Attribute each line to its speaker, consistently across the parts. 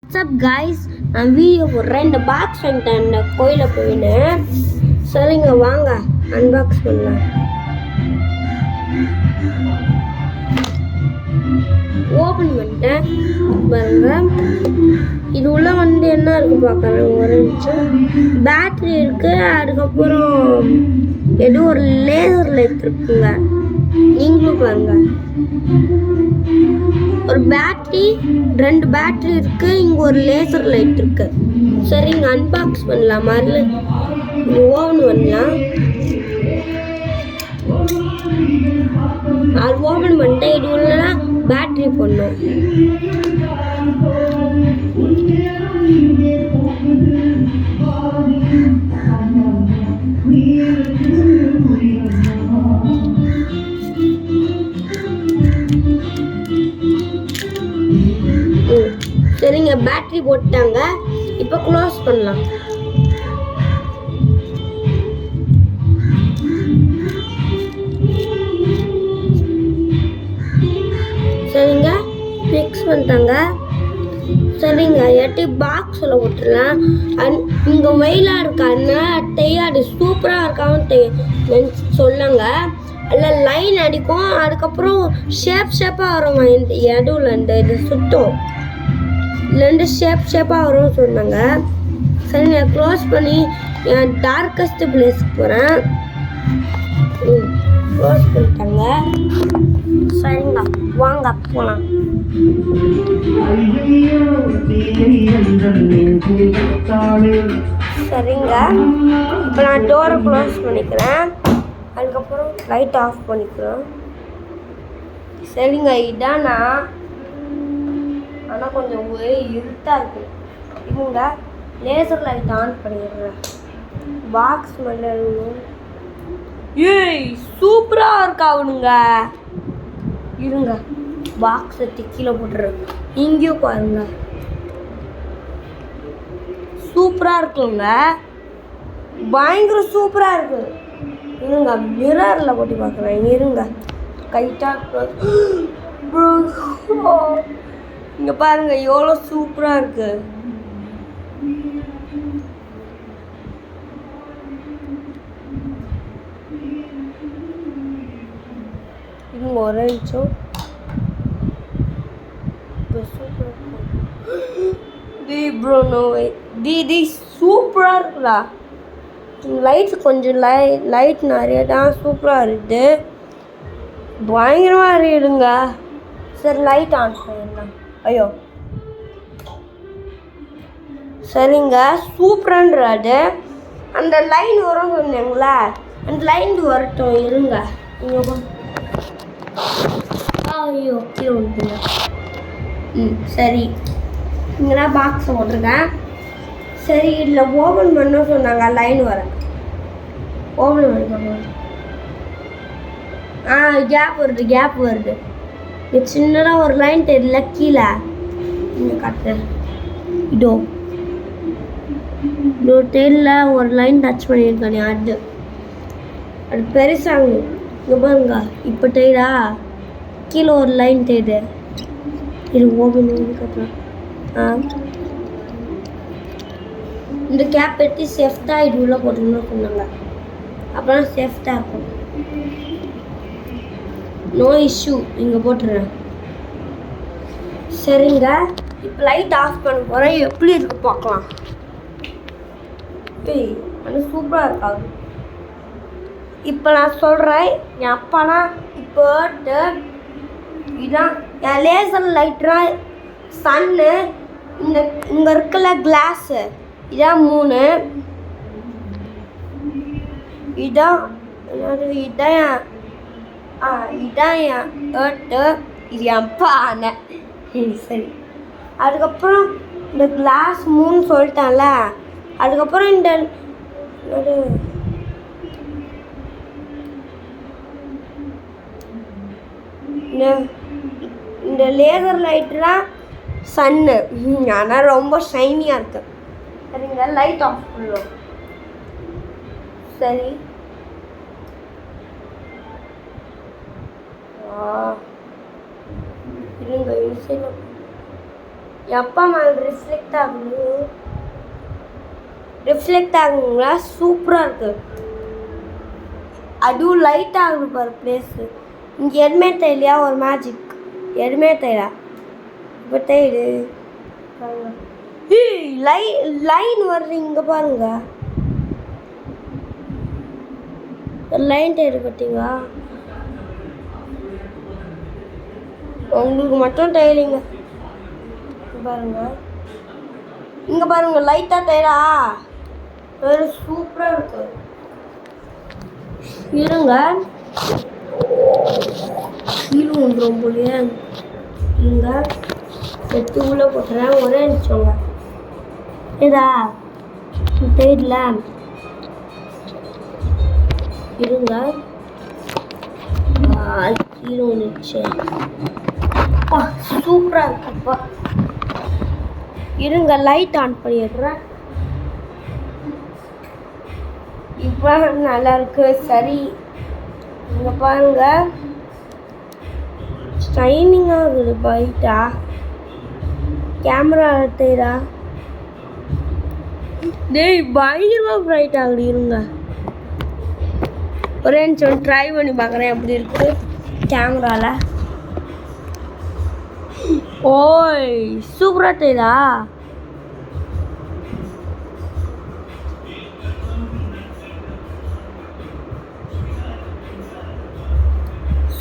Speaker 1: WhatsApp guys, நான் video போடுறேன். இந்த பாக்ஸ் வாங்கிட்டேன் இந்த கோயிலில் போயின்னு. சரிங்க, வாங்க அன்பாக்ஸ் பண்ணலாம். ஓப்பன் பண்ணிட்டேன் பாருங்க. இது உள்ள என்ன இருக்கு பார்க்குறேன். ஒரு நிமிஷம். பேட்டரி இருக்கு, அதுக்கப்புறம் ஏதோ ஒரு லேசர் லைட் இருக்குங்க. நீங்களும் பாருங்க. ஒரு பேட்டரி, 2 பேட்டரி இருக்கு. இங்க ஒரு லேசர் லைட் இருக்கு. சரிங்க, அன்பாக்ஸ் பண்ணலாம். மறுல ஓவன் பண்ணலாம். அது ஓபன் பண்ணிட்டேன். இது உள்ள பேட்டரி போடணும். சரிங்க, பேட்டரி போட்டாங்க. இப்போ க்ளோஸ் பண்ணலாம். சரிங்க, ஃபிக்ஸ் பண்ணிட்டாங்க. சரிங்க, எட்டி பாக்ஸில் விட்டுடலாம். இங்கே வெயிலாக இருக்கான்னு தெரியாது. சூப்பராக இருக்கான்னு சொல்லுங்க. அதில் லைன் அடிக்கும், அதுக்கப்புறம் ஷேப்பாக வரும். இடத்துல இது சுத்தம் ரெண்டு ஷேப்பாக வரும்னு சொன்னாங்க. சரி, நான் க்ளோஸ் பண்ணி என் டார்க்கஸ்ட் பிளேஸ்க்கு போகிறேன். க்ளோஸ் பண்ணிட்டாங்க. சரிங்க, வாங்க போகலாம். சரிங்க, இப்போ நான் டோரை க்ளோஸ் பண்ணிக்கிறேன். அதுக்கப்புறம் லைட் ஆஃப் பண்ணிக்கிறேன். சரிங்க, இதானா ஆனால் கொஞ்சம் ஒரே இருட்டாக இருக்குது. இவங்க லேசர் லைட் ஆன் பண்ணிடுறேன். பாக்ஸ் மட்டும் ஏய் சூப்பராக இருக்கா அவனுங்க. இருங்க, பாக்ஸை கீழே போட்டுறேன். இங்கேயும் பாருங்க, சூப்பராக இருக்குங்க. பயங்கர சூப்பராக இருக்கு. இருங்க, மிரரில் போட்டு பார்க்குறேன். இருங்க, கைட்டாக இங்கே பாருங்க எவ்வளோ சூப்பராக இருக்கு. இவங்க ஒரு நிமிஷம். சூப்பராக இருக்குடா. லைட் கொஞ்சம் லைட் நிறைய தான் சூப்பராக இருக்குது. பயங்கரமாக இருக்குதுங்க. சரி, லைட் ஆன் பண்ணிடலாம். ஐயோ, சரிங்க, சூப்பரான்றாது. அந்த லைன் வரும் சொன்னீங்களா, அந்த லைன் வரட்டும். இருங்க, ஐயோ கீழே வந்துங்க. சரி, இங்கெல்லாம் பாக்ஸை போட்டிருக்கேன். சரி, இதில் ஓப்பன் பண்ண சொன்னாங்க. லைன் வர ஓப்பன் பண்ணி கேப் வருது. இது சின்னதாக ஒரு லைன் தெரியல கீழே. இங்கே காட்டு. இதோ தெரியல, ஒரு லைன் டச் பண்ணியிருக்கானே. அது பெருசாங்க. இங்கே பாருங்க, இப்போ தெரியுதா? கீழே ஒரு லைன் தெரியுது. இது ஓபன் கட்டலாம். இந்த கேப் எடுத்து சேஃப்டாக இது உள்ள போட்டுக்கணும்னு சொன்னாங்க. அப்புறம் சேஃப்டாக இருக்கும். No issue. இங்கே போட்டுறேன். சரிங்க, இப்போ லைட் ஆஃப் பண்ண போகிறேன். எப்படி இருக்கு பார்க்கலாம். அது சூப்பராக இருக்காது. இப்போ நான் சொல்கிறேன், என் அப்பானா இப்போ இதான் என் லேசர் லைட்னா சன்னு. இங்கே இருக்கல கிளாஸு, இதான் 3. இதான் என் ஏர்ட்டு. இது என் அப்பா ஆன. சரி, அதுக்கப்புறம் இந்த கிளாஸ் 3 சொல்லிட்டான்ல. அதுக்கப்புறம் இந்த லேசர் லைட்லாம் சன்னு. ஆனால் ரொம்ப ஷைனியாக இருக்கு. சரிங்க, லைட் ஆஃப் பண்ணுவோம். சரி, இருங்க, எப்போ மேலே ரிஃப்ளெக்ட் ஆகுங்களா? சூப்பராக இருக்கு. அதுவும் லைட் ஆகுது பாரு பிளேஸு. இங்கே எதுவுமே தெரியலையா? ஒரு மேஜிக் எதுவுமே தெரியல. இப்போ தெரியுது. லைன் வருது இங்கே பாருங்க. லைன் தெரியுது பார்த்தீங்களா? உங்களுக்கு மட்டும் தெரியலைங்க. பாருங்க இங்கே பாருங்க, லைட்டாக தெரியா? வேறு சூப்பராக இருக்கு. இருங்க கீழே வந்துடும் போலியே. இருங்க எடுத்து உள்ளே போட்டுறேன். ஒரே நிமிஷங்க. இதா தெரியல. இருங்க கீழே வந்துச்சு. சூப்பராக இருக்குப்பா. இருங்க லைட் ஆன் பண்ணிடுறேன். இப்போ நல்லா இருக்கு. சரி இங்கே பாருங்க, ஷைனிங் ஆகுது பைட்டா. கேமரா எடுத்துடா. டேய் பயங்கரமாக பிரைட் ஆகுது. இருங்க ஒரே நிமிஷம் ட்ரை பண்ணி பார்க்குறேன் எப்படி இருக்கு கேமராவில். ஓய் சூப்பராக தெரியுதா?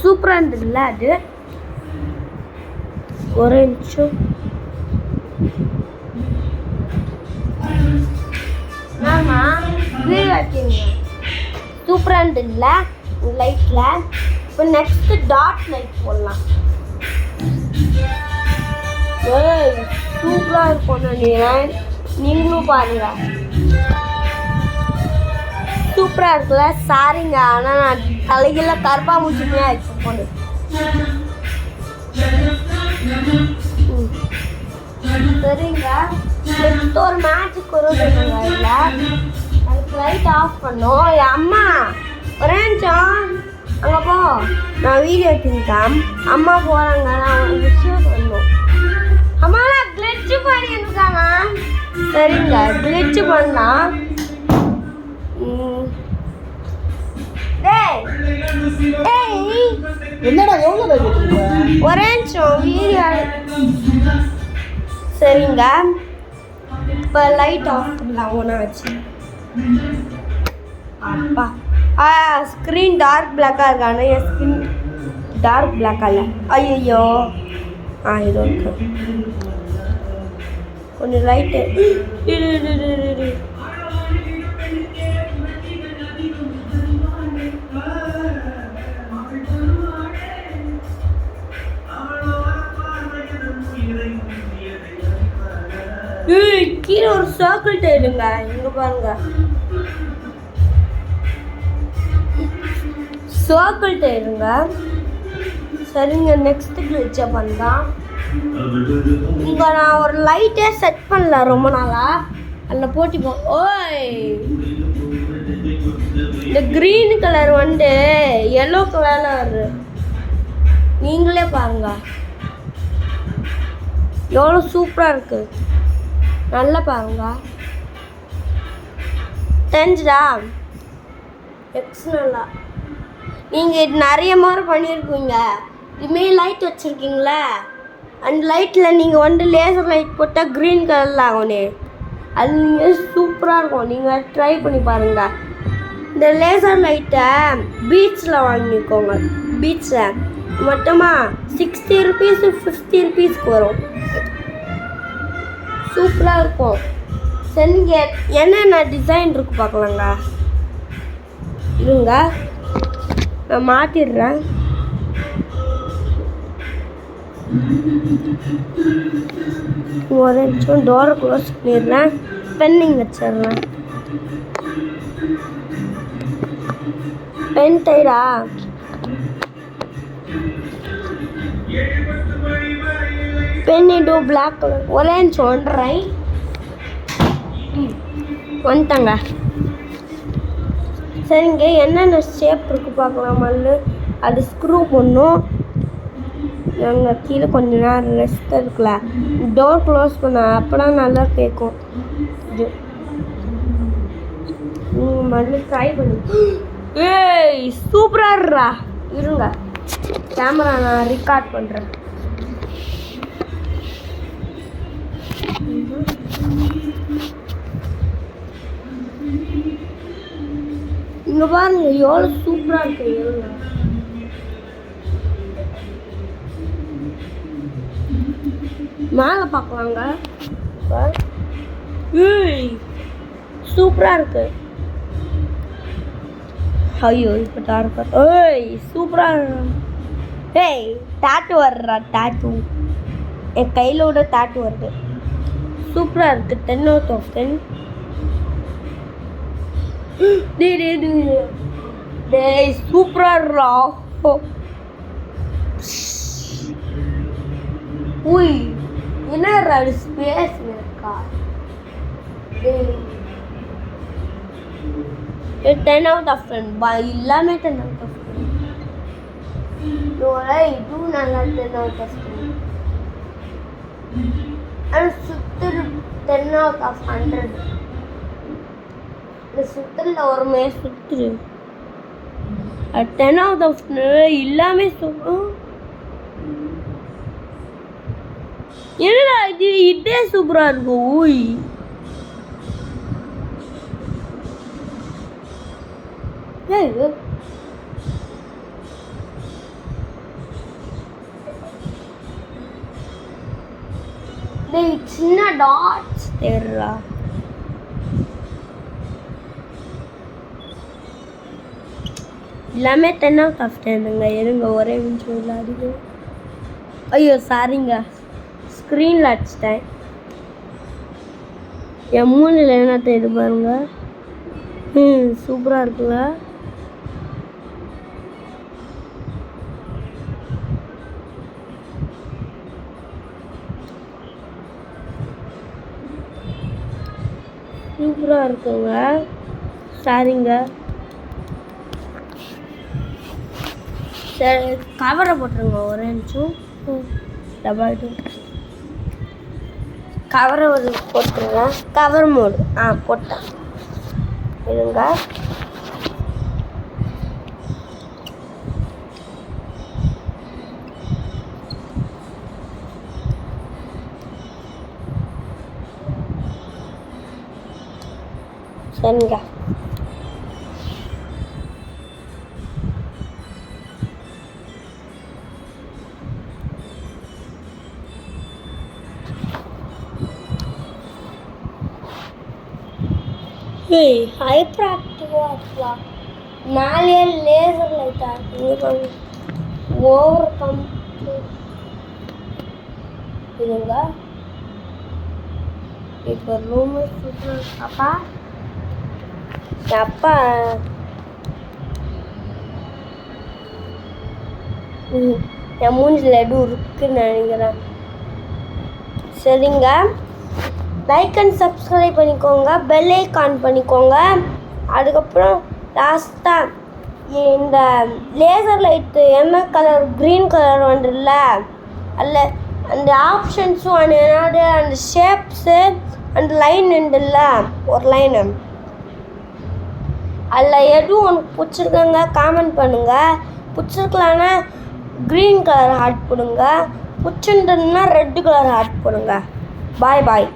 Speaker 1: சூப்பராக இருந்ததுல்ல அது? ஒரு நிமிஷம். சூப்பராக இருந்ததுல்ல லைட்டில்? இப்போ நெக்ஸ்ட்டு டாட் லைட் போடலாம். சூப்பராக இருக்கும் நினைக்கிறேன். நீங்களும் பாருங்க. சூப்பராக இருக்குல்ல? சாரிங்க, ஆனால் நான் தலைகீழ கருப்பாம்பூச்சியுமே ஆயிடுச்சு போது. சரிங்க, நெக்ஸ்ட் ஒரு மேட்சுக்கு வரும் சொல்லுங்க. இல்லை அதுக்கு லைட் ஆஃப் பண்ணோம். என் அம்மா ஒரே நிமிஷம் அங்கே போ, நான் வீடியோ எடுத்துக்கிட்டேன். அம்மா போகிறாங்க, நான் ஒரு விஷயம் பண்ணணும். அம்மா நான் கிளிச்சு பண்ணியிருக்காங்க. சரிங்க கிளிச்சு பண்ணலாம்.
Speaker 2: என்னடா எவ்வளோ
Speaker 1: ஒரே நிமிஷம் வீடியோ. சரிங்க இப்போ லைட் ஆஃப் பண்ணலாம். ஒன்றா வச்சு அப்பா ஸ்க்ரீன் டார்க் பிளாக்காக இருக்கானே. என் ஸ்கின் டார்க் பிளாக்காக இல்லை. ஐயோ இது இருக்கு கொஞ்சம் லைட்டு. கீழே ஒரு சர்க்கிள் தேடுங்க. இங்க பாருங்க சர்க்கிள் தேடுங்க. சரிங்க நெக்ஸ்ட் கிளிச்ச பண்ணலாம். இங்க நான் ஒரு லைட்டே செட் பண்ணல ரொம்ப நாளா. அதில் போட்டி ஓய் இந்த கிரீன் கலர் வந்து எல்லோ கலர்ல வருது. நீங்களே பாருங்க எவ்வளோ சூப்பராக இருக்கு. நல்லா பாருங்க தெரிஞ்சுதா? எக்ஸ் நல்லா. நீங்கள் இது நிறைய மாதிரி பண்ணியிருக்கீங்க. இதுமாரி லைட் வச்சுருக்கீங்களே, அந்த லைட்டில் நீங்கள் வந்து லேசர் லைட் போட்டால் க்ரீன் கலரில் ஆகும்னே. அது நீங்கள் சூப்பராக இருக்கும். நீங்கள் ட்ரை பண்ணி பாருங்கள். இந்த லேசர் லைட்டை பீச்சில் வாங்கிக்கோங்க. பீச்சில் மொத்தமாக 60 rupees 50 rupeesக்கு வரும். சூப்பராக இருக்கும். சரி என்னென்ன டிசைன் இருக்கு பார்க்கலாங்க. இருங்க நான் மாட்டிடுறேன். ஒரு நிமிஷம் டோரை க்ளோஸ் பண்ணிடுறேன். பென்னிங் வச்சிடுறேன். பென் டைரா பென் இது பிளாக் கலர். ஒரே நிமிஷம் ஒன்றரை வந்துட்டாங்க. சரிங்க என்னென்ன ஷேப் இருக்கு பார்க்கலாம். மல்லு அது ஸ்க்ரூ பண்ணும். நாங்கள் கீழே கொஞ்ச நேரம் ரெஸ்ட் இருக்கல, டோர் க்ளோஸ் பண்ண அப்போலாம் நல்லா கேட்கும். இது நீங்கள் மறுபடியும் ட்ரை பண்ணி. ஏய் சூப்பராக இருங்க, கேமரா நான் ரெக்கார்ட் பண்ணுறேன். இங்கே பாருங்க எவ்வளோ சூப்பராக இருக்கு. இருங்க மேலே பார்க்கலாங்க. ஏய் சூப்பராக இருக்கு. ஐயோ இப்போ டார்க்கா. ஏய் சூப்பராக. ஏய் டாட்டு வர்றா, டாட்டு என் கையில் விட டாட்டு வருது. சூப்பராக இருக்குது. 10 out of 10. டேய் சூப்பராக. உய் என்ன ஸ்பேஸ் இருக்கா? 10 out of 10. எல்லாமே 10 out of 10. இதுவும் நல்லா 10 out of 10. ஆனால் சுத்தல் 10 out of 100. இந்த சுத்தலில் ஒருமே சுத்துரு 10 out of 10 எல்லாமே சொல்லும். என்னடா இது, இதே சூப்பராக இருக்கும். ஊய் சின்ன டாட்ஸ் தெரியல. எல்லாமே 10 out of 10ங்க. இருங்க ஒரே நிமிஷம் இல்லாதீங்க. ஐயோ சாரிங்க, ஸ்க்ரீனில் அடிச்சிட்டேன். என் மூணில் என்ன தெரியுது பாருங்க. சூப்பராக இருக்குல்ல. சூப்பராக இருக்குங்க. சாரிங்க. சரி கவரை போட்டுருங்க ஒரே நிமிஷம். கவரை ஒரு போட்டுருங்க. கவர் மோடு போட்டேன். இருங்க சரிங்க. ஹைப்பர் ஆக்டிவாக இருக்கலாம். மேலே லேசர் லைட்டாக இருக்குங்க. ஓவர் கம் இதுங்க. இப்போ ரூமு சூப்பராக. அப்பா அப்பா என் மூஞ்சில் எதுவும் இருக்குன்னு நினைக்கிறேன். சரிங்க, லைக் அண்ட் சப்ஸ்கிரைப் பண்ணிக்கோங்க, பெல் ஐக்கான் பண்ணிக்கோங்க. அதுக்கப்புறம் லாஸ்ட்டாக இந்த லேசர் லைட்டு என்ன கலர், க்ரீன் கலர் வந்துடல, அதில் அந்த ஆப்ஷன்ஸும் என்னது அந்த ஷேப்ஸு அந்த லைன் உண்டுல்ல ஒரு லைனு, அதில் எதுவும் உனக்கு பிடிச்சிருக்குங்க காமெண்ட் பண்ணுங்கள். பிடிச்சிருக்கலான்னா க்ரீன் கலர் ஹார்ட் போடுங்க, பிடிச்சிருந்ததுன்னா ரெட்டு கலர் ஹார்ட் போடுங்க. பாய் பாய்.